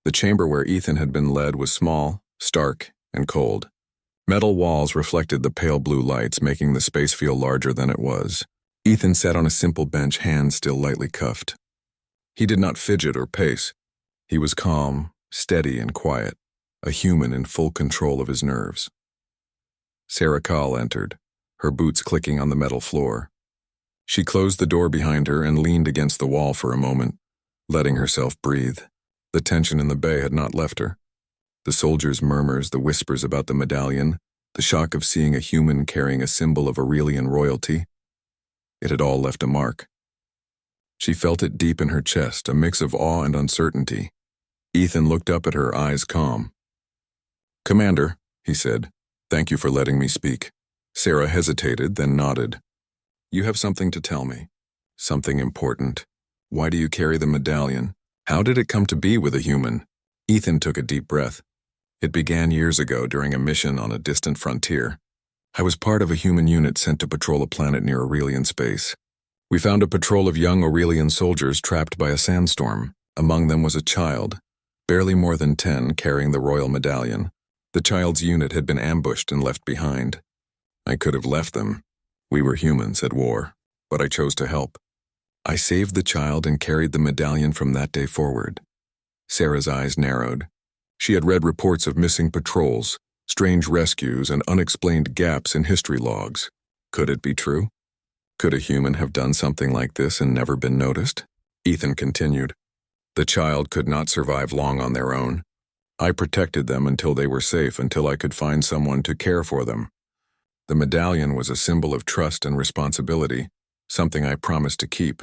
The chamber where Ethan had been led was small, stark, and cold. Metal walls reflected the pale blue lights, making the space feel larger than it was. Ethan sat on a simple bench, hands still lightly cuffed. He did not fidget or pace. He was calm, steady, and quiet, a human in full control of his nerves. Sarah Call entered, her boots clicking on the metal floor. She closed the door behind her and leaned against the wall for a moment, letting herself breathe. The tension in the bay had not left her. The soldiers' murmurs, the whispers about the medallion, the shock of seeing a human carrying a symbol of Aurelian royalty. It had all left a mark. She felt it deep in her chest, a mix of awe and uncertainty. Ethan looked up at her, eyes calm. "Commander," he said, "thank you for letting me speak." Sarah hesitated, then nodded. "You have something to tell me. Something important. Why do you carry the medallion? How did it come to be with a human?" Ethan took a deep breath. "It began years ago during a mission on a distant frontier. I was part of a human unit sent to patrol a planet near Aurelian space. We found a patrol of young Aurelian soldiers trapped by a sandstorm. Among them was a child, barely more than 10, carrying the royal medallion. The child's unit had been ambushed and left behind. I could have left them. We were humans at war, but I chose to help. I saved the child and carried the medallion from that day forward." Sarah's eyes narrowed. She had read reports of missing patrols, strange rescues, and unexplained gaps in history logs. Could it be true? Could a human have done something like this and never been noticed? Ethan continued. "The child could not survive long on their own. I protected them until they were safe, until I could find someone to care for them. The medallion was a symbol of trust and responsibility, something I promised to keep.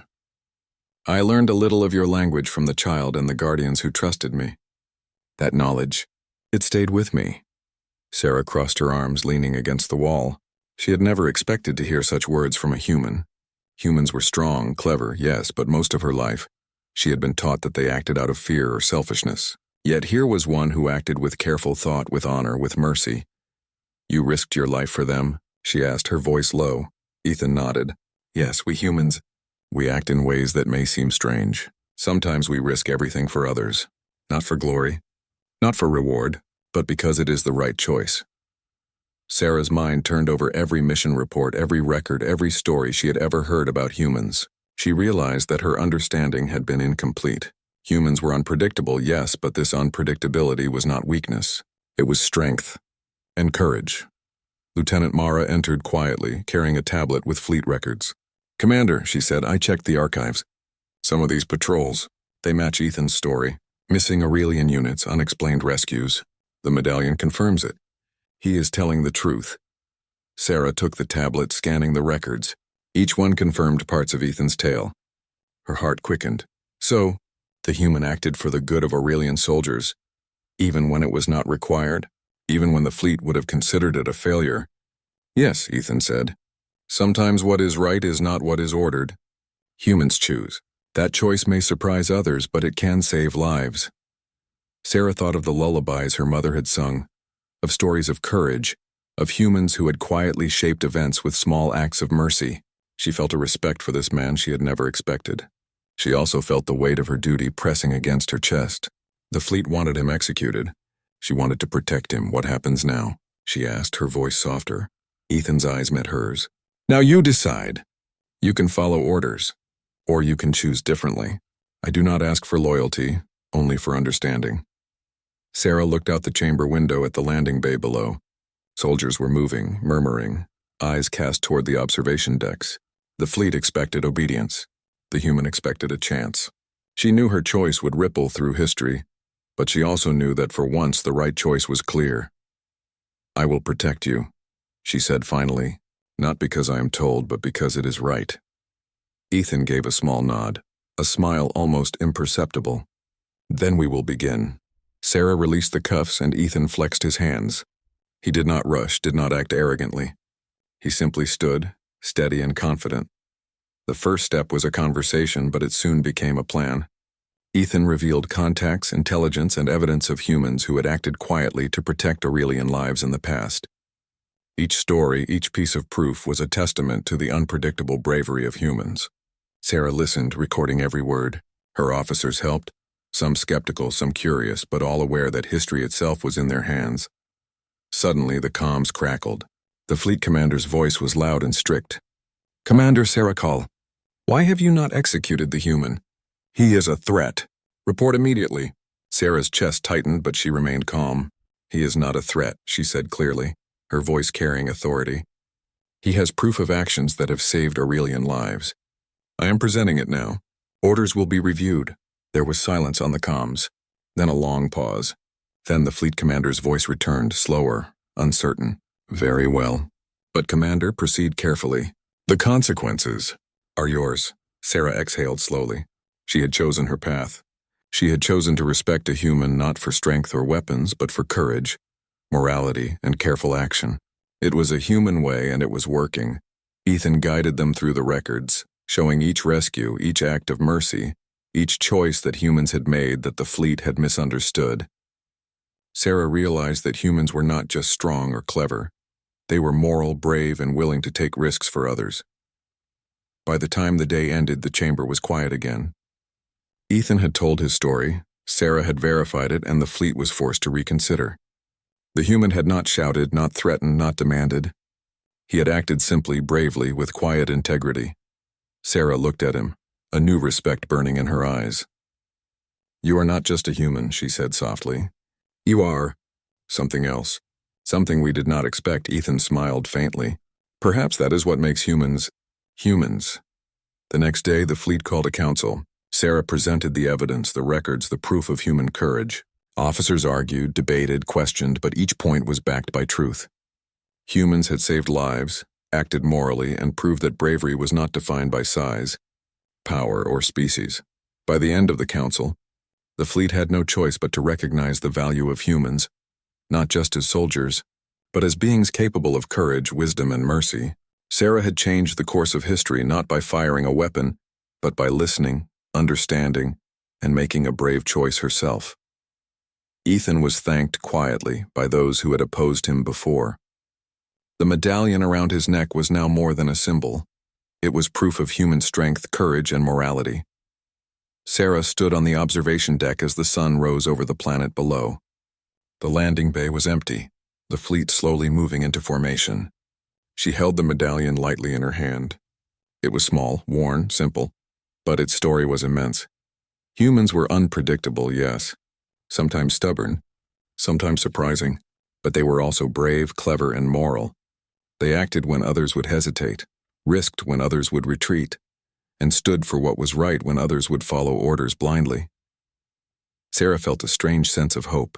I learned a little of your language from the child and the guardians who trusted me. That knowledge, it stayed with me." Sarah crossed her arms, leaning against the wall. She had never expected to hear such words from a human. Humans were strong, clever, yes, but most of her life, she had been taught that they acted out of fear or selfishness. Yet here was one who acted with careful thought, with honor, with mercy. "You risked your life for them?" she asked, her voice low. Ethan nodded. "Yes, we humans, we act in ways that may seem strange. Sometimes we risk everything for others, not for glory, not for reward, but because it is the right choice." Sarah's mind turned over every mission report, every record, every story she had ever heard about humans. She realized that her understanding had been incomplete. Humans were unpredictable, yes, but this unpredictability was not weakness. It was strength and courage. Lieutenant Mara entered quietly, carrying a tablet with fleet records. "Commander," she said, "I checked the archives. Some of these patrols, they match Ethan's story. Missing Aurelian units, unexplained rescues. The medallion confirms it. He is telling the truth." Sarah took the tablet, scanning the records. Each one confirmed parts of Ethan's tale. Her heart quickened. So, the human acted for the good of Aurelian soldiers, even when it was not required, even when the fleet would have considered it a failure. "Yes," Ethan said. "Sometimes what is right is not what is ordered. Humans choose. That choice may surprise others, but it can save lives." Sarah thought of the lullabies her mother had sung, of stories of courage, of humans who had quietly shaped events with small acts of mercy. She felt a respect for this man she had never expected. She also felt the weight of her duty pressing against her chest. The fleet wanted him executed. She wanted to protect him. "What happens now?" she asked, her voice softer. Ethan's eyes met hers. "Now you decide. You can follow orders, or you can choose differently. I do not ask for loyalty, only for understanding." Sarah looked out the chamber window at the landing bay below. Soldiers were moving, murmuring, eyes cast toward the observation decks. The fleet expected obedience. The human expected a chance. She knew her choice would ripple through history, but she also knew that for once the right choice was clear. "I will protect you," she said finally, "not because I am told, but because it is right." Ethan gave a small nod, a smile almost imperceptible. "Then we will begin." Sarah released the cuffs and Ethan flexed his hands. He did not rush, did not act arrogantly. He simply stood, steady and confident. The first step was a conversation, but it soon became a plan. Ethan revealed contacts, intelligence, and evidence of humans who had acted quietly to protect Aurelian lives in the past. Each story, each piece of proof was a testament to the unpredictable bravery of humans. Sarah listened, recording every word. Her officers helped. some skeptical, some curious, but all aware that history itself was in their hands. Suddenly, the comms crackled. The fleet commander's voice was loud and strict. "Commander Sarakal, why have you not executed the human? He is a threat. Report immediately." Sarah's chest tightened, but she remained calm. "He is not a threat," she said clearly, her voice carrying authority. "He has proof of actions that have saved Aurelian lives. I am presenting it now. Orders will be reviewed." There was silence on the comms, then a long pause. Then the fleet commander's voice returned, slower, uncertain. "Very well. But Commander, proceed carefully. The consequences are yours." Sarah exhaled slowly. She had chosen her path. She had chosen to respect a human not for strength or weapons, but for courage, morality, and careful action. It was a human way, and it was working. Ethan guided them through the records, showing each rescue, each act of mercy, each choice that humans had made that the fleet had misunderstood. Sarah realized that humans were not just strong or clever. They were moral, brave, and willing to take risks for others. By the time the day ended, the chamber was quiet again. Ethan had told his story, Sarah had verified it, and the fleet was forced to reconsider. The human had not shouted, not threatened, not demanded. He had acted simply, bravely, with quiet integrity. Sarah looked at him, a new respect burning in her eyes. "You are not just a human," she said softly. "You are something else. Something we did not expect." Ethan smiled faintly. "Perhaps that is what makes humans, humans." The next day, the fleet called a council. Sarah presented the evidence, the records, the proof of human courage. Officers argued, debated, questioned, but each point was backed by truth. Humans had saved lives, acted morally, and proved that bravery was not defined by size, power, or species. By the end of the council, the fleet had no choice but to recognize the value of humans, not just as soldiers, but as beings capable of courage, wisdom, and mercy. Sarah had changed the course of history not by firing a weapon, but by listening, understanding, and making a brave choice herself. Ethan was thanked quietly by those who had opposed him before. The medallion around his neck was now more than a symbol. It was proof of human strength, courage, and morality. Sarah stood on the observation deck as the sun rose over the planet below. The landing bay was empty, the fleet slowly moving into formation. She held the medallion lightly in her hand. It was small, worn, simple, but its story was immense. Humans were unpredictable, yes, sometimes stubborn, sometimes surprising, but they were also brave, clever, and moral. They acted when others would hesitate, risked when others would retreat, and stood for what was right when others would follow orders blindly. Sarah felt a strange sense of hope.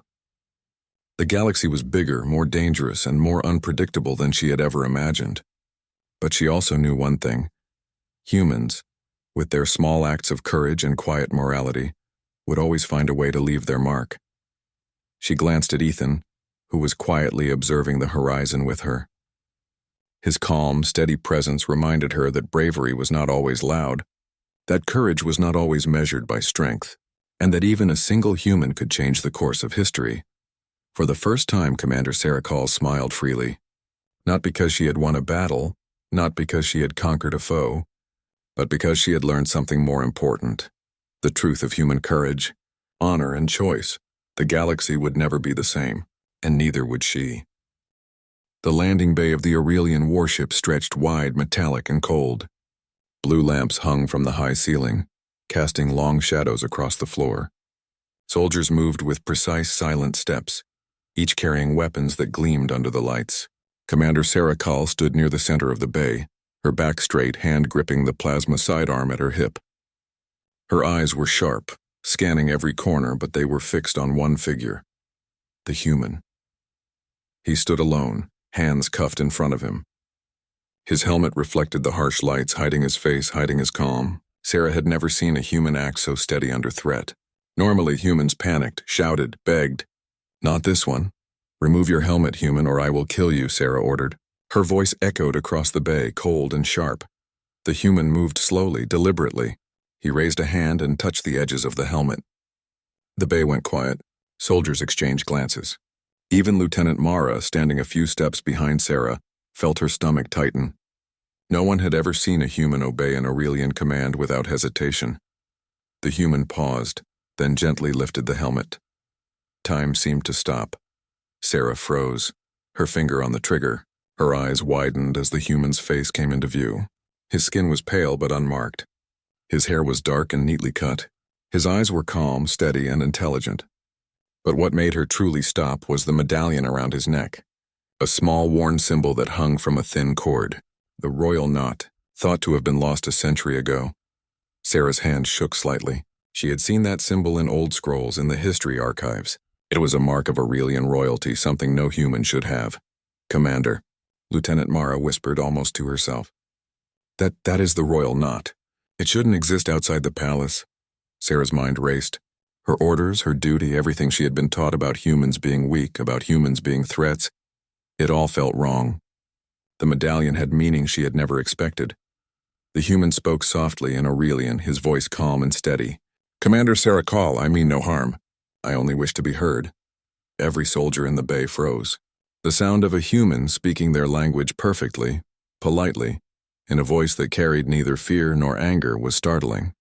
The galaxy was bigger, more dangerous, and more unpredictable than she had ever imagined. But she also knew one thing. Humans, with their small acts of courage and quiet morality, would always find a way to leave their mark. She glanced at Ethan, who was quietly observing the horizon with her. His calm, steady presence reminded her that bravery was not always loud, that courage was not always measured by strength, and that even a single human could change the course of history. For the first time, Commander Sarakal smiled freely. Not because she had won a battle, not because she had conquered a foe, but because she had learned something more important, the truth of human courage, honor, and choice. The galaxy would never be the same, and neither would she. The landing bay of the Aurelian warship stretched wide, metallic, and cold. Blue lamps hung from the high ceiling, casting long shadows across the floor. Soldiers moved with precise, silent steps, each carrying weapons that gleamed under the lights. Commander Sarakal stood near the center of the bay, her back straight, hand gripping the plasma sidearm at her hip. Her eyes were sharp, scanning every corner, but they were fixed on one figure, the human. He stood alone, hands cuffed in front of him. His helmet reflected the harsh lights, hiding his face, hiding his calm. Sarah had never seen a human act so steady under threat. Normally, humans panicked, shouted, begged. Not this one. "Remove your helmet, human, or I will kill you," Sarah ordered. Her voice echoed across the bay, cold and sharp. The human moved slowly, deliberately. He raised a hand and touched the edges of the helmet. The bay went quiet. Soldiers exchanged glances. Even Lieutenant Mara, standing a few steps behind Sarah, felt her stomach tighten. No one had ever seen a human obey an Aurelian command without hesitation. The human paused, then gently lifted the helmet. Time seemed to stop. Sarah froze, her finger on the trigger. Her eyes widened as the human's face came into view. His skin was pale but unmarked. His hair was dark and neatly cut. His eyes were calm, steady, and intelligent. But what made her truly stop was the medallion around his neck, a small worn symbol that hung from a thin cord. The royal knot, thought to have been lost a century ago. Sarah's hand shook slightly. She had seen that symbol in old scrolls in the history archives. It was a mark of Aurelian royalty, something no human should have. "Commander," Lieutenant Mara whispered almost to herself. That is the royal knot. It shouldn't exist outside the palace." Sarah's mind raced. Her orders, her duty, everything she had been taught about humans being weak, about humans being threats, it all felt wrong. The medallion had meaning she had never expected. The human spoke softly in Aurelian, his voice calm and steady. "Commander Sarah Call, I mean no harm. I only wish to be heard." Every soldier in the bay froze. The sound of a human speaking their language perfectly, politely, in a voice that carried neither fear nor anger was startling.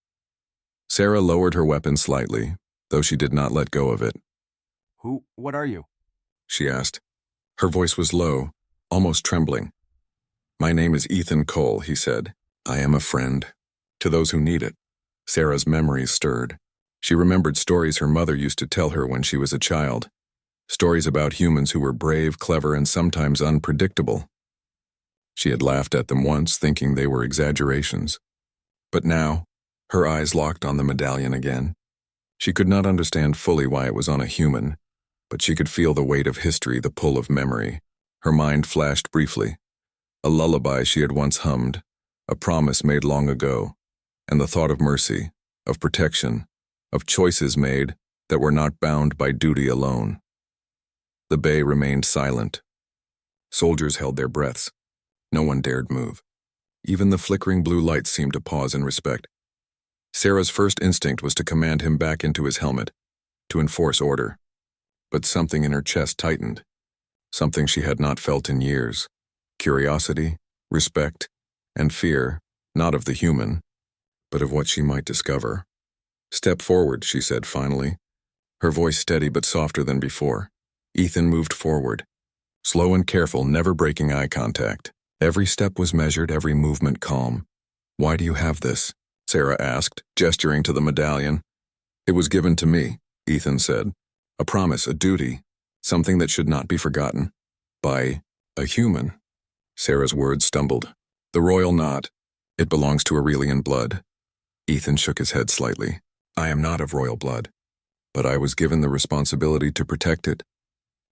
Sarah lowered her weapon slightly, though she did not let go of it. What are you?" she asked. Her voice was low, almost trembling. "My name is Ethan Cole," he said. "I am a friend to those who need it." Sarah's memories stirred. She remembered stories her mother used to tell her when she was a child. Stories about humans who were brave, clever, and sometimes unpredictable. She had laughed at them once, thinking they were exaggerations. But now, her eyes locked on the medallion again. She could not understand fully why it was on a human, but she could feel the weight of history, the pull of memory. Her mind flashed briefly. A lullaby she had once hummed, a promise made long ago, and the thought of mercy, of protection, of choices made that were not bound by duty alone. The bay remained silent. Soldiers held their breaths. No one dared move. Even the flickering blue lights seemed to pause in respect. Sarah's first instinct was to command him back into his helmet, to enforce order. But something in her chest tightened, something she had not felt in years. Curiosity, respect, and fear, not of the human, but of what she might discover. "Step forward," she said finally, her voice steady but softer than before. Ethan moved forward, slow and careful, never breaking eye contact. Every step was measured, every movement calm. "Why do you have this?" Sarah asked, gesturing to the medallion. "It was given to me," Ethan said. "A promise, a duty, something that should not be forgotten. By a human." Sarah's words stumbled. "The royal knot. It belongs to Aurelian blood." Ethan shook his head slightly. "I am not of royal blood, but I was given the responsibility to protect it.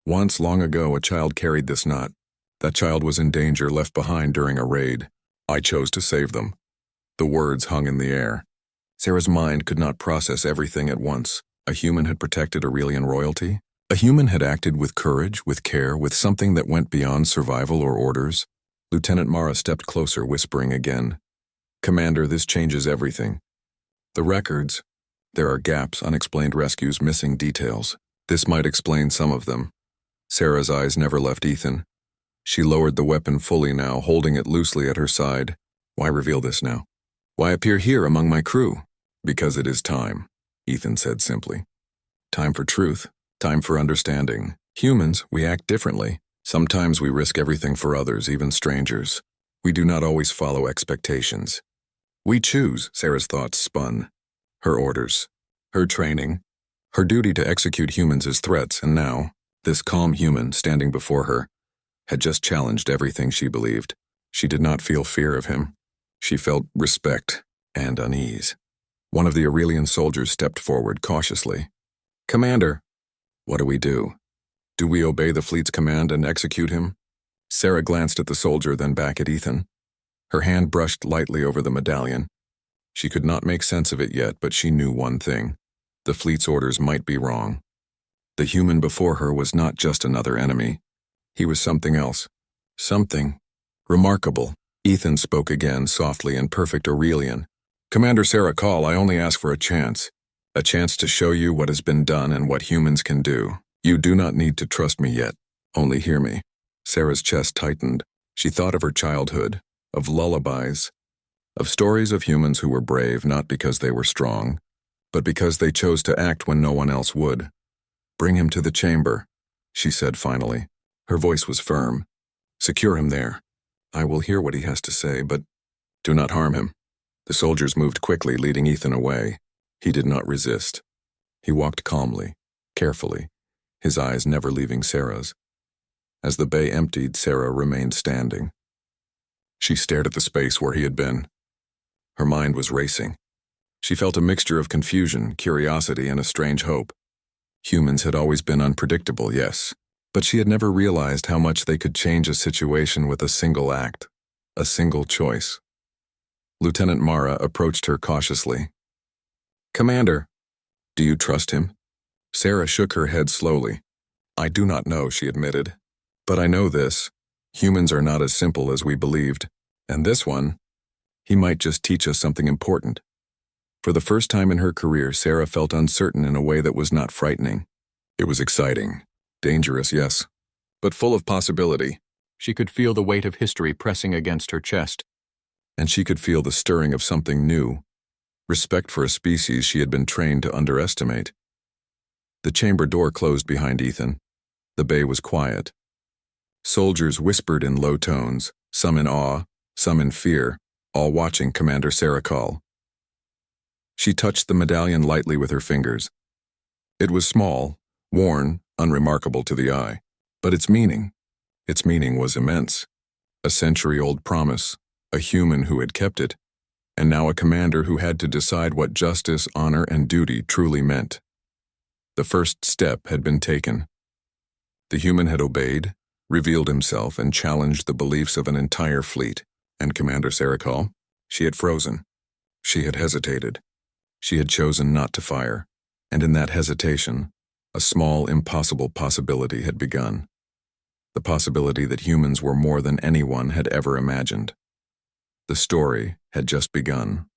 Once, long ago, a child carried this knot. That child was in danger, left behind during a raid. I chose to save them." The words hung in the air. Sarah's mind could not process everything at once. A human had protected Aurelian royalty. A human had acted with courage, with care, with something that went beyond survival or orders. Lieutenant Mara stepped closer, whispering again. "Commander, this changes everything. The records. There are gaps, unexplained rescues, missing details. This might explain some of them." Sarah's eyes never left Ethan. She lowered the weapon fully now, holding it loosely at her side. "Why reveal this now? Why appear here among my crew?" "Because it is time," Ethan said simply. "Time for truth, time for understanding. Humans, we act differently. Sometimes we risk everything for others, even strangers. We do not always follow expectations. We choose." Sarah's thoughts spun. Her orders, her training, her duty to execute humans as threats, and now, this calm human standing before her had just challenged everything she believed. She did not feel fear of him. She felt respect and unease. One of the Aurelian soldiers stepped forward cautiously. "Commander." "What do we do? Do we obey the fleet's command and execute him?" Sarah glanced at the soldier, then back at Ethan. Her hand brushed lightly over the medallion. She could not make sense of it yet, but she knew one thing. The fleet's orders might be wrong. The human before her was not just another enemy. He was something else. Something remarkable. Ethan spoke again, softly in perfect Aurelian. "Commander Sarah Call, I only ask for a chance to show you what has been done and what humans can do. You do not need to trust me yet. Only hear me." Sarah's chest tightened. She thought of her childhood, of lullabies, of stories of humans who were brave not because they were strong, but because they chose to act when no one else would. "Bring him to the chamber," she said finally. Her voice was firm. "Secure him there. I will hear what he has to say, but do not harm him." The soldiers moved quickly, leading Ethan away. He did not resist. He walked calmly, carefully, his eyes never leaving Sarah's. As the bay emptied, Sarah remained standing. She stared at the space where he had been. Her mind was racing. She felt a mixture of confusion, curiosity, and a strange hope. Humans had always been unpredictable, yes, but she had never realized how much they could change a situation with a single act, a single choice. Lieutenant Mara approached her cautiously. "Commander, do you trust him?" Sarah shook her head slowly. "I do not know," she admitted. "But I know this. Humans are not as simple as we believed. And this one, he might just teach us something important." For the first time in her career, Sarah felt uncertain in a way that was not frightening. It was exciting. Dangerous, yes, but full of possibility. She could feel the weight of history pressing against her chest. And she could feel the stirring of something new. Respect for a species she had been trained to underestimate. The chamber door closed behind Ethan. The bay was quiet. Soldiers whispered in low tones, some in awe, some in fear, all watching Commander Sarah call. She touched the medallion lightly with her fingers. It was small, worn, unremarkable to the eye, but its meaning was immense. A century-old promise, a human who had kept it, and now a commander who had to decide what justice, honor, and duty truly meant. The first step had been taken. The human had obeyed, revealed himself, and challenged the beliefs of an entire fleet. And Commander Sarakal, she had frozen. She had hesitated. She had chosen not to fire. And in that hesitation, a small, impossible possibility had begun. The possibility that humans were more than anyone had ever imagined. The story had just begun.